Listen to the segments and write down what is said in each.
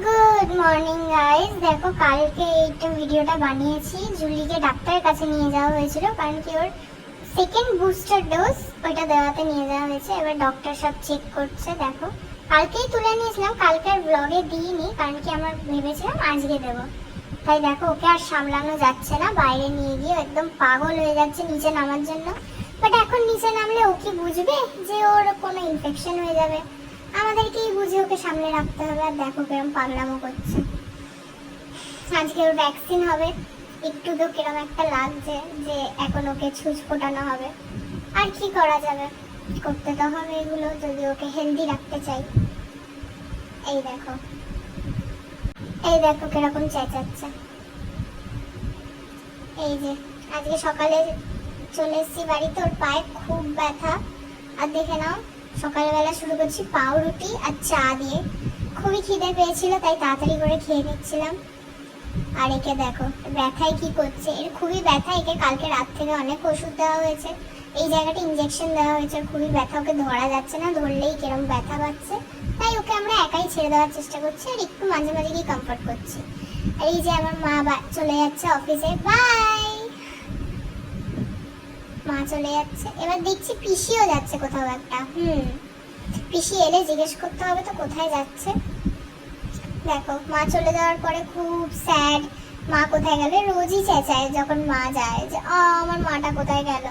Good morning guys, দেখো কালকে এইটা ভিডিওটা বানিয়েছি। জুলিকে ডাক্তারের কাছে নিয়ে যাওয়া হয়েছিল কারণ কি ওর সেকেন্ড বুস্টার ডোজ ওইটা দেওয়াতে নিয়ে যাওয়া হয়েছে। এবার ডক্টর সব চেক করছে। দেখো কালকেই তুলে নিয়েছিলাম, কালকে আর ব্লগে দিইনি কারণ কি আমার ভেবেছিলাম আজকে দেবো। তাই দেখো ওকে আর সামলানো যাচ্ছে না, বাইরে নিয়ে গিয়ে একদম পাগল হয়ে যাচ্ছে নিচে নামার জন্য। বাট এখন নিচে নামলে ও কি বুঝবে যে ওর কোনো ইনফেকশন হয়ে যাবে? আমাদেরকেই বুঝে ওকে সামনে রাখতে হবে। আর দেখো কিরম পাগলামো করছে। আজকে ওর ভ্যাকসিন হবে, একটু তো কিরম একটা লাগছে যে এখন ওকে ছুঁচ ফোটানো হবে। আর কি করা যাবে, করতে তো হবে এগুলো যদি ওকে হেলদি রাখতে চাই। এই দেখো কিরকম চেঁচাচ্ছে। এই যে আজকে সকালে চলে এসেছি বাড়িতে, ওর পায়ে খুব ব্যথা। আর দেখে নাও সকালবেলা শুরু করছি পাউরুটি আর চা দিয়ে। খুবই খিদে পেয়েছিল তাই তাড়াতাড়ি করে খেয়ে নিচ্ছিলাম। আর একে দেখো ব্যথায় কি করছে, এর খুবই ব্যথা। একে কালকে রাত থেকে অনেক ওষুধ দেওয়া হয়েছে, এই জায়গাটা ইঞ্জেকশন দেওয়া হয়েছে। খুবই ব্যথা, ওকে ধরা যাচ্ছে না, ধরলেই কিরম ব্যথা পাচ্ছে। তাই ওকে আমরা একাই ছেড়ে দেওয়ার চেষ্টা করছি আর একটু মাঝে মাঝে গিয়ে কমফর্ট করছি। আর এই যে আমার মা চলে যাচ্ছে অফিসে, বাই। মা চলে যাচ্ছে, এবার দেখছি পিসিও যাচ্ছে কোথাও একটা। পিসি এলে জিজ্ঞেস করতে হবে তো কোথায় যাচ্ছে। দেখো মা চলে যাওয়ার পরে খুব স্যাড। মা কোথায় গেল, রোজই চেঁচায় যখন মা যায় যে আমার মাটা কোথায় গেল।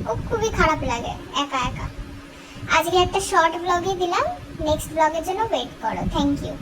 ও খুবই খারাপ লাগে একা একা। আজকে একটা শর্ট ব্লগে দিলাম, নেক্সট ব্লগের জন্য ওয়েট করো। Thank you.